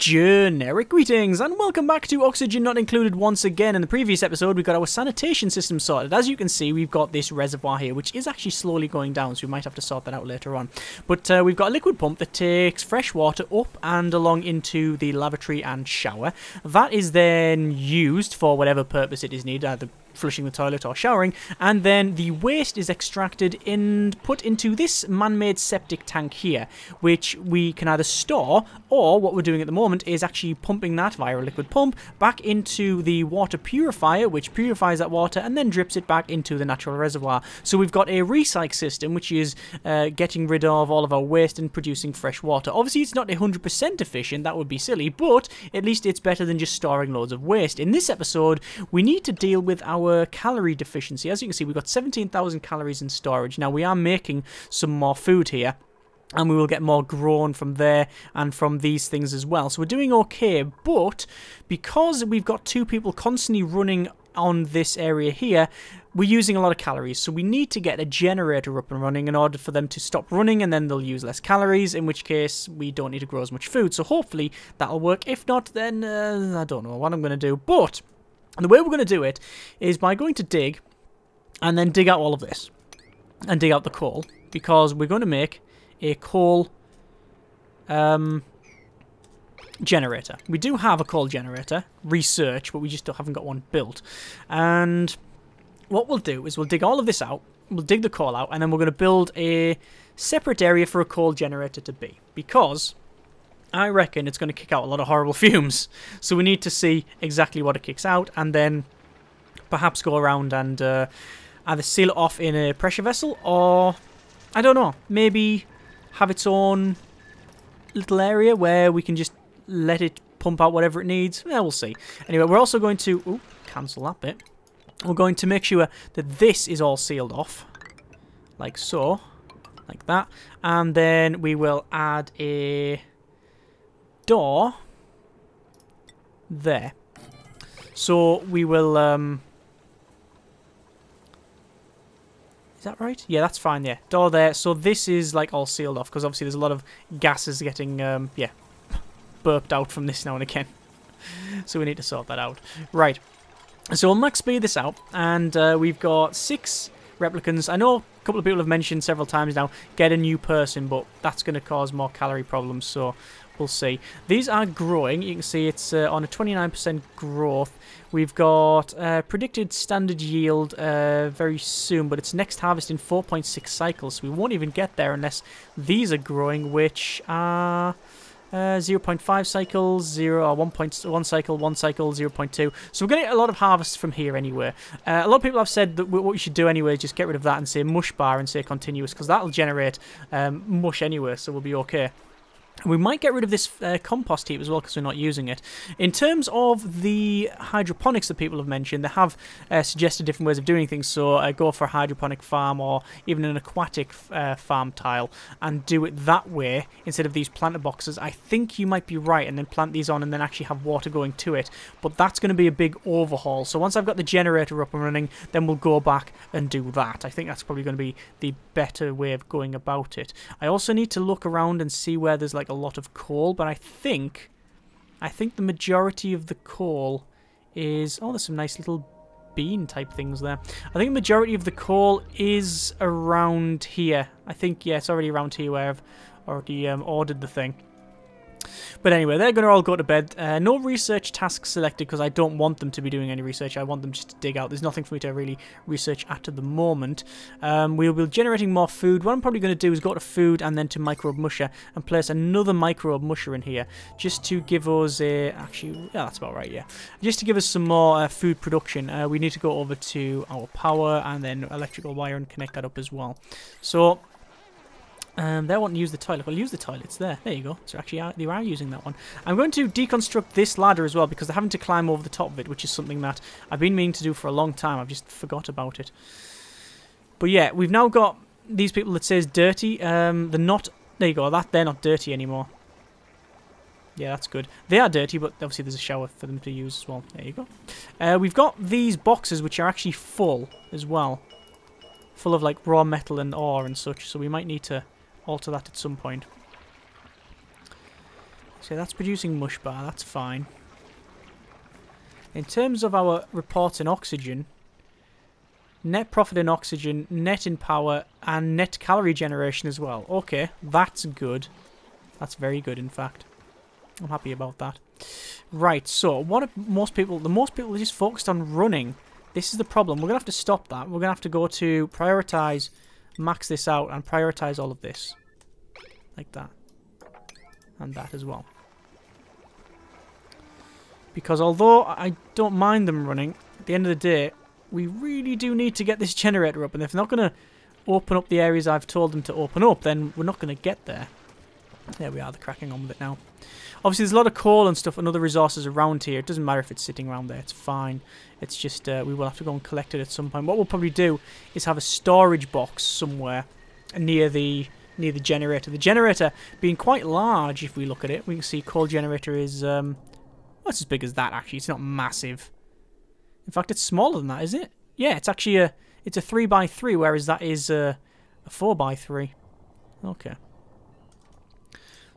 Generic greetings and welcome back to Oxygen Not Included once again. In the previous episode we got our sanitation system sorted. As you can see, we've got this reservoir here which is actually slowly going down, so we might have to sort that out later on. But we've got a liquid pump that takes fresh water up and along into the lavatory and shower. That is then used for whatever purpose it is needed, either flushing the toilet or showering, and then the waste is extracted and put into this man-made septic tank here, which we can either store, or what we're doing at the moment is actually pumping that via a liquid pump back into the water purifier, which purifies that water and then drips it back into the natural reservoir. So we've got a recycle system which is getting rid of all of our waste and producing fresh water. Obviously it's not 100% efficient, that would be silly, but at least it's better than just storing loads of waste. In this episode we need to deal with our calorie deficiency. As you can see, we've got 17,000 calories in storage. Now we are making some more food here, and we will get more grown from there and from these things as well. So we're doing okay, but because we've got two people constantly running on this area here, we're using a lot of calories. So we need to get a generator up and running in order for them to stop running, and then they'll use less calories, in which case we don't need to grow as much food. So hopefully that'll work. If not, then I don't know what I'm going to do. But the way we're going to do it is by going to dig, and then dig out all of this, and dig out the coal, because we're going to make a coal generator. We do have a coal generator, research, but we just haven't got one built. And what we'll do is we'll dig all of this out, we'll dig the coal out, and then we're going to build a separate area for a coal generator to be, because I reckon it's going to kick out a lot of horrible fumes. So we need to see exactly what it kicks out, and then perhaps go around and either seal it off in a pressure vessel, or, I don't know, maybe have its own little area where we can just let it pump out whatever it needs. Yeah, we'll see. Anyway, we're also going to... Ooh, cancel that bit. We're going to make sure that this is all sealed off, like so, like that. And then we will add a door there. So we will is that right? Yeah, that's fine. Yeah, door there. So this is like all sealed off, because obviously there's a lot of gases getting yeah, burped out from this now and again. So we need to sort that out. Right. So we'll max speed this out, and we've got 6 replicants. I know a couple of people have mentioned several times now, get a new person, but that's going to cause more calorie problems, so we'll see. These are growing. You can see it's on a 29% growth. We've got predicted standard yield very soon, but it's next harvest in 4.6 cycles, so we won't even get there unless these are growing, which are 0.5 cycles, 0 or 1.1 cycle, 1 cycle, 0.2. So we're going to get a lot of harvests from here anyway. A lot of people have said that what we should do anyway is just get rid of that and say mush bar and say continuous, because that'll generate mush anyway, so we'll be okay. We might get rid of this compost heap as well, because we're not using it. In terms of the hydroponics that people have mentioned, they have suggested different ways of doing things. So go for a hydroponic farm, or even an aquatic farm tile, and do it that way instead of these planter boxes. I think you might be right, and then plant these on and then actually have water going to it. But that's going to be a big overhaul. So once I've got the generator up and running, then we'll go back and do that. I think that's probably going to be the better way of going about it. I also need to look around and see where there's like a lot of coal, but I think the majority of the coal is... Oh, there's some nice little bean type things there. I think the majority of the coal is around here. I think, yeah, it's already around here where I've already ordered the thing. But anyway, they're going to all go to bed. No research tasks selected, because I don't want them to be doing any research. I want them just to dig out. There's nothing for me to really research at the moment. We'll be generating more food. What I'm probably going to do is go to food and then to microbe musher and place another microbe musher in here, just to give us a... Actually, yeah, that's about right, yeah. Just to give us some more food production. We need to go over to our power and then electrical wire and connect that up as well. So... they won't use the toilet. Well, use the toilets there. There you go. So actually, they are using that one. I'm going to deconstruct this ladder as well, because they're having to climb over the top of it, which is something that I've been meaning to do for a long time. I've just forgot about it. But yeah, we've now got these people that says dirty. They're not... There you go. They're not dirty anymore. Yeah, that's good. They are dirty, but obviously there's a shower for them to use as well. There you go. We've got these boxes, which are actually full as well. Full of, like, raw metal and ore and such, so we might need to alter that at some point. So that's producing mush bar, that's fine. In terms of our reports in oxygen, net profit in oxygen, net in power, and net calorie generation as well. Okay, that's good. That's very good, in fact. I'm happy about that. Right, so what are most people... The most people are just focused on running. This is the problem. We're going to have to stop that. We're going to have to go to prioritize, max this out, and prioritize all of this. Like that. And that as well. Because although I don't mind them running, at the end of the day, we really do need to get this generator up. And if they're not going to open up the areas I've told them to open up, then we're not going to get there. There we are, they're cracking on with it now. Obviously, there's a lot of coal and stuff and other resources around here. It doesn't matter if it's sitting around there, it's fine. It's just, we will have to go and collect it at some point. What we'll probably do is have a storage box somewhere near the generator. The generator being quite large, if we look at it. We can see coal generator is, well, it's as big as that, actually. It's not massive. In fact, it's smaller than that, is it? Yeah, it's actually it's a 3x3, whereas that is a 4x3. Okay.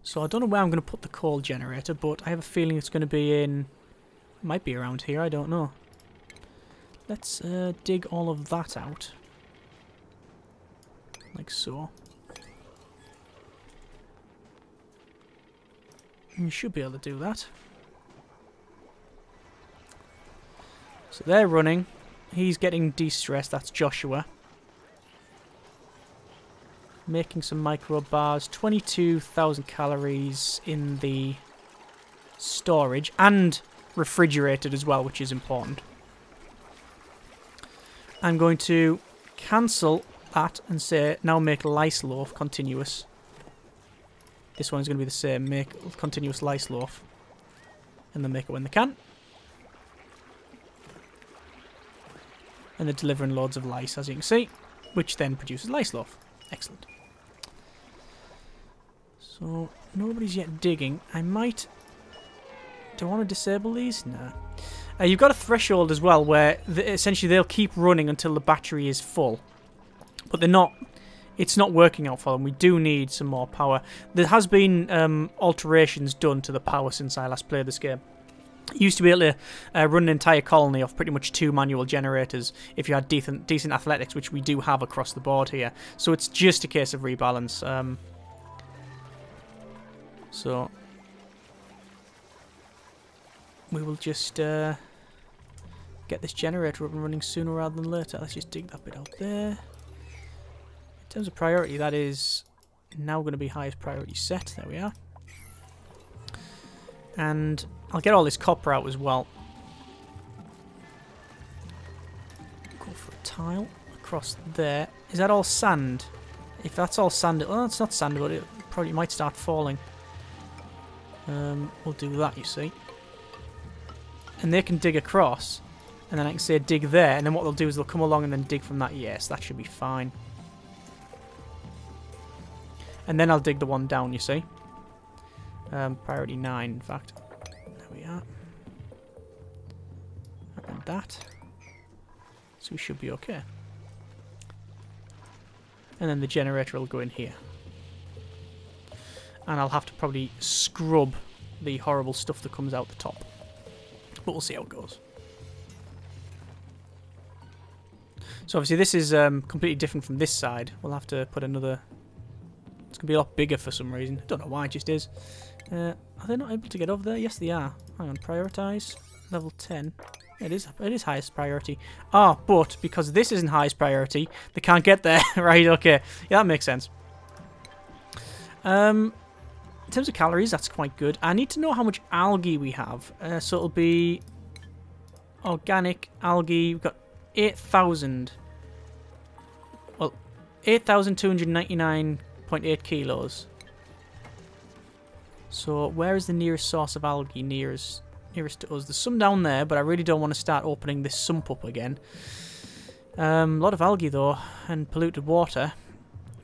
So I don't know where I'm going to put the coal generator, but I have a feeling it's going to be in... Might be around here, I don't know. Let's dig all of that out. Like so. You should be able to do that. So they're running. He's getting de-stressed. That's Joshua. Making some micro bars. 22,000 calories in the storage. And refrigerated as well, which is important. I'm going to cancel that and say now make lice loaf continuous. This one's going to be the same. Make continuous lice loaf. And then make it when they can. And they're delivering loads of lice, as you can see, which then produces lice loaf. Excellent. So, nobody's yet digging. I might... Do I want to disable these? No. You've got a threshold as well, where essentially they'll keep running until the battery is full. But they're not... It's not working out for them. We do need some more power. There has been alterations done to the power since I last played this game. You used to be able to run an entire colony off pretty much 2 manual generators if you had decent athletics, which we do have across the board here. So it's just a case of rebalance. So we will just get this generator up and running sooner rather than later. Let's just dig that bit out there. In terms of priority, that is now going to be highest priority set. There we are. And I'll get all this copper out as well. Go for a tile across there. Is that all sand? If that's all sand, well, it's not sand, but it probably might start falling. We'll do that, you see. And they can dig across, and then I can say dig there, and then what they'll do is they'll come along and then dig from that. Yes, that should be fine. And then I'll dig the one down, you see. Priority 9, in fact. There we are. And that. So we should be okay. And then the generator will go in here. And I'll have to probably scrub the horrible stuff that comes out the top. But we'll see how it goes. So obviously this is completely different from this side. We'll have to put another... It's going to be a lot bigger for some reason. I don't know why, it just is. Are they not able to get over there? Yes, they are. Hang on, prioritise. Level 10. It is highest priority. Ah, but because this isn't highest priority, they can't get there. Right, okay. Yeah, that makes sense. In terms of calories, that's quite good. I need to know how much algae we have. So it'll be organic algae. We've got 8,000. Well, 8,299.8 kilos. So where is the nearest source of algae nearest to us? There's some down there, but I really don't want to start opening this sump up again. A lot of algae though, and polluted water.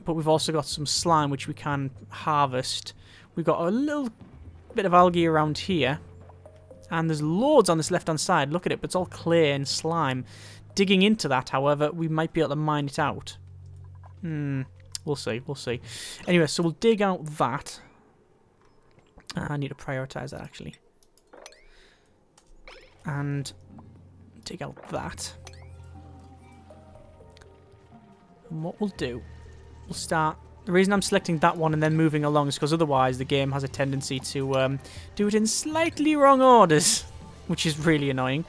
But we've also got some slime which we can harvest. We've got a little bit of algae around here. And there's loads on this left-hand side. Look at it, but it's all clay and slime. Digging into that, however, we might be able to mine it out. We'll see, we'll see. Anyway, so we'll dig out that. I need to prioritize that, actually. And take out that. And what we'll do, we'll start... The reason I'm selecting that one and then moving along is because otherwise the game has a tendency to do it in slightly wrong orders, which is really annoying.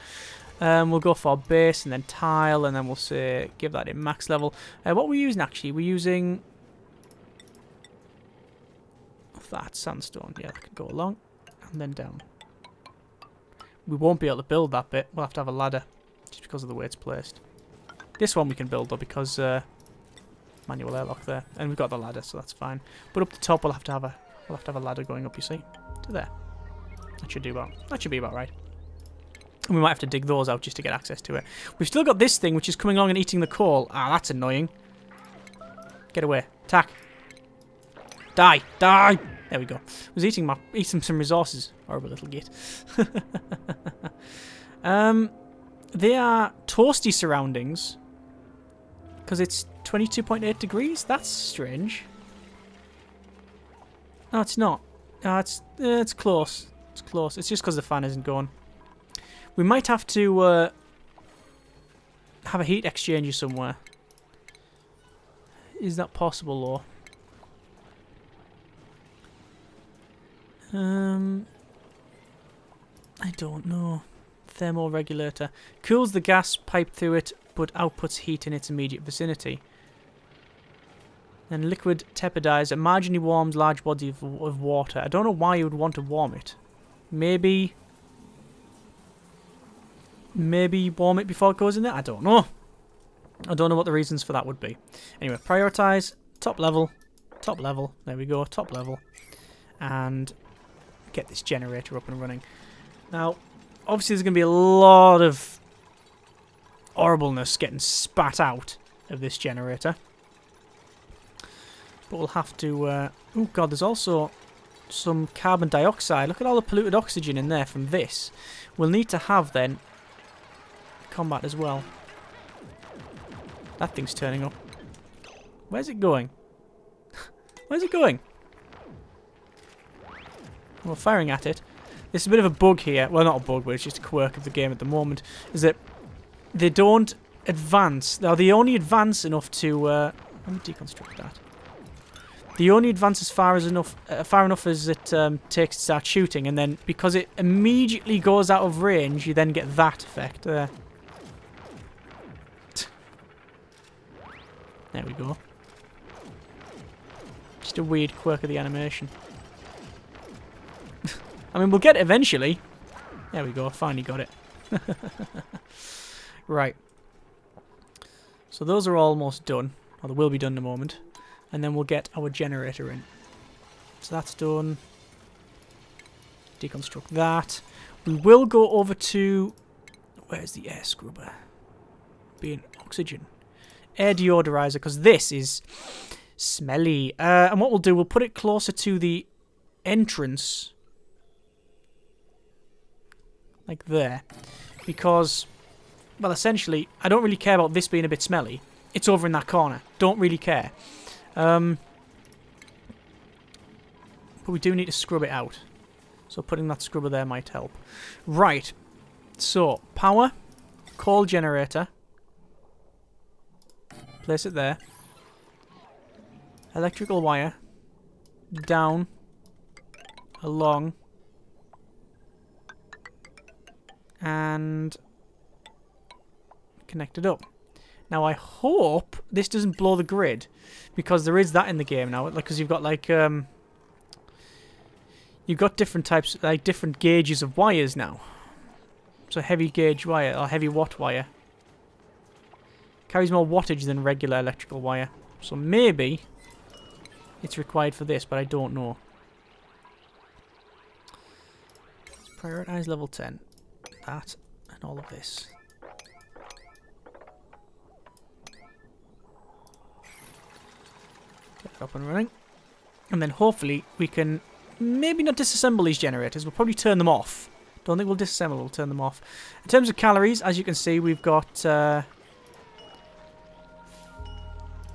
We'll go for base and then tile, and then we'll say give that in max level. What are we using, actually? We're using... that sandstone. Yeah, that can go along and then down. We won't be able to build that bit. We'll have to have a ladder just because of the way it's placed. This one we can build though because manual airlock there, and we've got the ladder, so that's fine. But up the top we'll have to have a ladder going up. You see, to there. That should be about right. And we might have to dig those out just to get access to it. We've still got this thing which is coming along and eating the coal. Ah, that's annoying. Get away! Attack! Die! Die! There we go. It was eating some resources. Horrible little git. They are toasty surroundings because it's 22.8 degrees. That's strange. No, it's not. No, it's close. It's close. It's just because the fan isn't going. We might have to have a heat exchanger somewhere. Is that possible, or? I don't know. Thermoregulator. Cools the gas pipe through it, but outputs heat in its immediate vicinity. And liquid tepidizer marginally warms large body of water. I don't know why you would want to warm it. Maybe warm it before it goes in there? I don't know. I don't know what the reasons for that would be. Anyway, prioritize. Top level. Top level. There we go. Top level. And get this generator up and running. Now, obviously there's going to be a lot of horribleness getting spat out of this generator. But we'll have to... oh god, there's also some carbon dioxide. Look at all the polluted oxygen in there from this. We'll need to have, then, combat as well. That thing's turning up. Where's it going? Where's it going? We're firing at it. There's a bit of a bug here. Well, not a bug, but it's just a quirk of the game at the moment. Is that they don't advance. They only advance enough to... let me deconstruct that. They only advance as far enough as it takes to start shooting, and then because it immediately goes out of range, you then get that effect there. There we go. Just a weird quirk of the animation. I mean, we'll get it eventually. There we go. Finally got it. Right. So those are almost done. Or they will be done in a moment. And then we'll get our generator in. So that's done. Deconstruct that. We will go over to... Where's the air scrubber? Being oxygen. Air deodorizer, because this is smelly. And what we'll do, we'll put it closer to the entrance. Like there. Because, well, essentially, I don't really care about this being a bit smelly. It's over in that corner. Don't really care. But we do need to scrub it out. So putting that scrubber there might help. Right. So, power. Coal generator. Place it there. Electrical wire. Down. Along. And connect it up. Now I hope this doesn't blow the grid, because there is that in the game now. Because you've got like you've got different types, like different gauges of wires now. So heavy gauge wire or heavy watt wire carries more wattage than regular electrical wire. So maybe it's required for this, but I don't know. Let's prioritize level 10. That and all of this. Get that up and running. And then hopefully we can maybe not disassemble these generators. We'll probably turn them off. Don't think we'll disassemble, we'll turn them off. In terms of calories, as you can see, we've got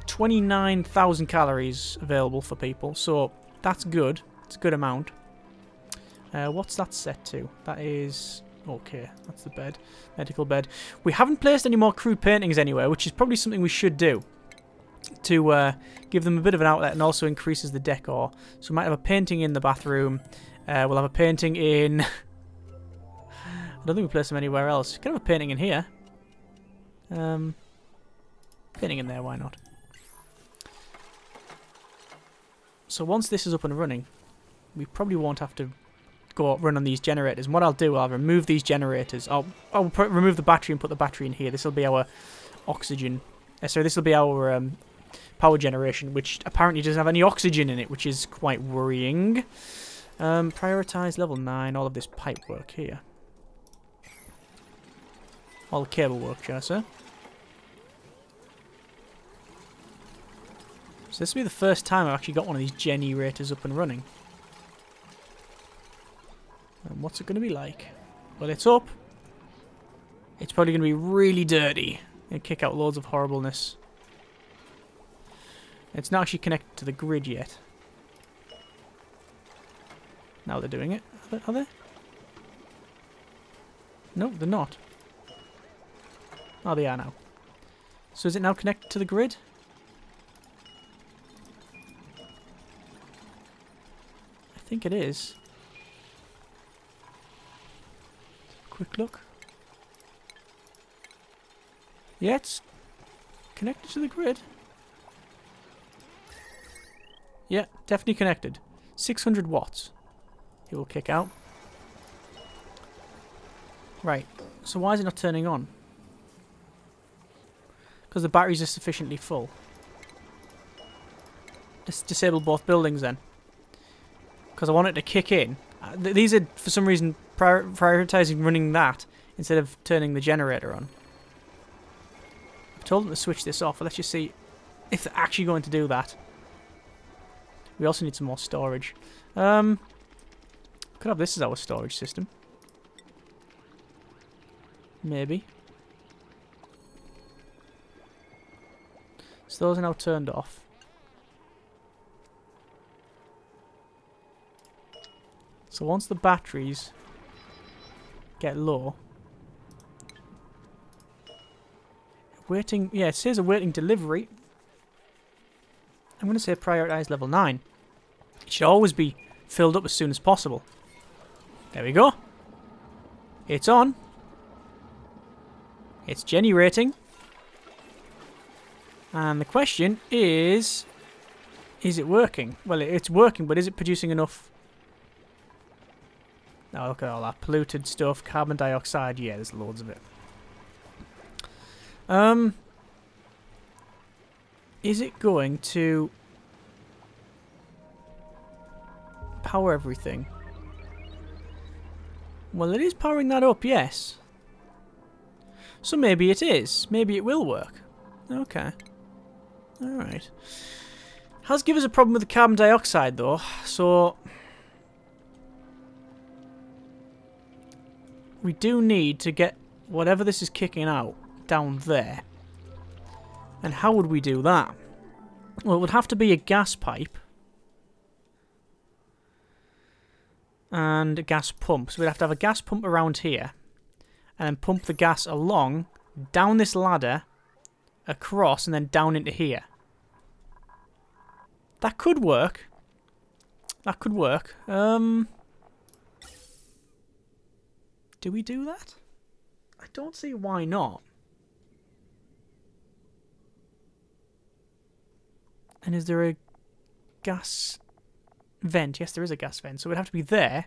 29,000 calories available for people. So that's good. It's a good amount. What's that set to? That is... Okay, that's the bed. Medical bed. We haven't placed any more crude paintings anywhere, which is probably something we should do. To give them a bit of an outlet and also increases the decor. So we might have a painting in the bathroom. We'll have a painting in... I don't think we place them anywhere else. We can have a painting in here. Painting in there, why not? So once this is up and running, we probably won't have to go run on these generators. And what I'll do, I'll remove these generators. I'll remove the battery and put the battery in here. This will be our oxygen. Sorry, this will be our power generation, which apparently doesn't have any oxygen in it, which is quite worrying. Prioritize level 9, all of this pipe work here. All the cable work, shall I say? So this will be the first time I've actually got one of these generators up and running. And what's it going to be like? Well, it's up. It's probably going to be really dirty and kick out loads of horribleness. It's not actually connected to the grid yet. Now they're doing it. Are they? No, they're not. Oh, they are now. So is it now connected to the grid? I think it is. Quick look. Yeah, it's connected to the grid. Yeah, definitely connected. 600 watts. It will kick out. Right. So why is it not turning on? Because the batteries are sufficiently full. Just disable both buildings then. Because I want it to kick in. These are, for some reason, prioritizing running that instead of turning the generator on. I've told them to switch this off, but let's just see if they're actually going to do that. We also need some more storage. Could have this as our storage system. Maybe. So those are now turned off. So once the batteries get low, waiting, yeah, it says awaiting delivery. I'm going to say prioritize level 9. It should always be filled up as soon as possible. There we go. It's on. It's generating. And the question is it working? Well, it's working, but is it producing enough? Oh, look at all that polluted stuff, carbon dioxide. Yeah, there's loads of it. Is it going to power everything? Well, it is powering that up, yes. So maybe it is. Maybe it will work. Okay. Alright. Has given us a problem with the carbon dioxide, though. So we do need to get whatever this is kicking out down there. And how would we do that? Well, it would have to be a gas pipe. And a gas pump. So we'd have to have a gas pump around here. And then pump the gas along, down this ladder, across, and then down into here. That could work. That could work. Do we do that? I don't see why not. And is there a gas vent? Yes, there is a gas vent. So it would have to be there.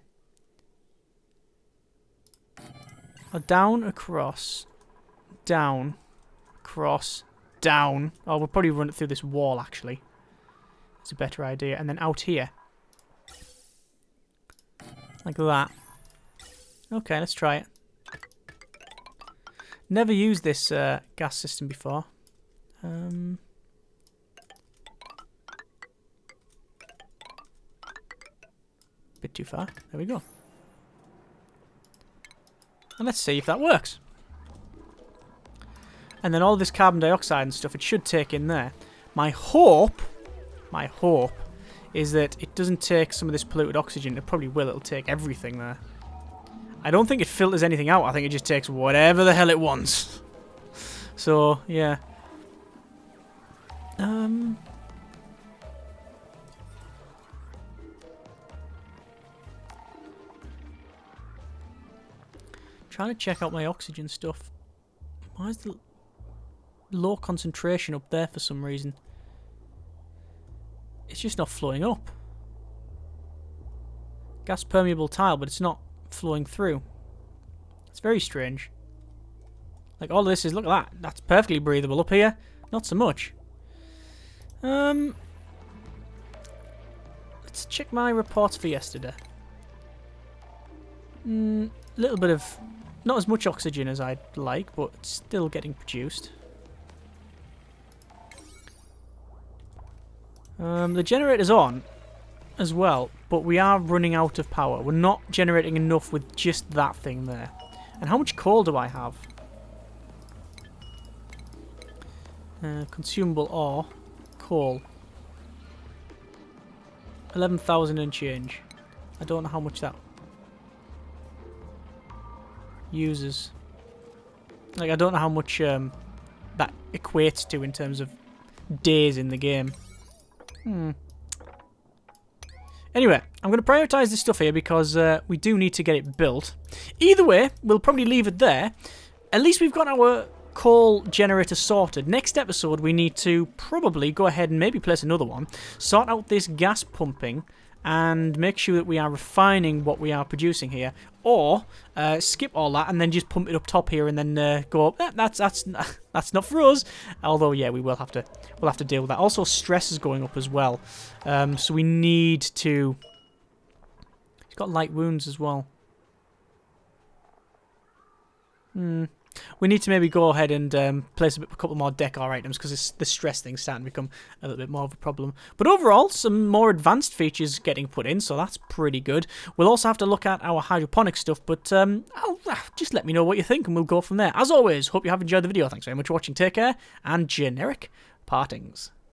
Down, across, down, across, down. Oh, we'll probably run it through this wall, actually. It's a better idea. And then out here. Like that. Okay, let's try it. Never used this gas system before. Bit too far. There we go. And let's see if that works. And then all this carbon dioxide and stuff, it should take in there. My hope is that it doesn't take some of this polluted oxygen. It probably will. It'll take everything there. I don't think it filters anything out. I think it just takes whatever the hell it wants. So, yeah. Trying to check out my oxygen stuff. Why is the low concentration up there for some reason? It's just not flowing up. Gas permeable tile, but it's not flowing through. It's very strange. Like all of this is, look at that. That's perfectly breathable. Up here, not so much. Let's check my reports for yesterday. Little bit of, not as much oxygen as I'd like, but it's still getting produced. The generator's on as well, but we are running out of power. We're not generating enough with just that thing there. And how much coal do I have? Consumable ore. Coal. 11,000 and change. I don't know how much that uses. Like, I don't know how much that equates to in terms of days in the game. Anyway, I'm going to prioritise this stuff here because we do need to get it built. Either way, we'll probably leave it there. At least we've got our coal generator sorted. Next episode, we need to probably go ahead and maybe place another one. Sort out this gas pumping and make sure that we are refining what we are producing here. Or skip all that and then just pump it up top here and then go up. That's not for us. Although, yeah, we'll have to deal with that. Also, stress is going up as well. So we need to... He's got light wounds as well. We need to maybe go ahead and place a couple more decor items because the stress thing's starting to become a little bit more of a problem. But overall, some more advanced features getting put in, so that's pretty good. We'll also have to look at our hydroponic stuff, but just let me know what you think and we'll go from there. As always, hope you have enjoyed the video. Thanks very much for watching. Take care and generic partings.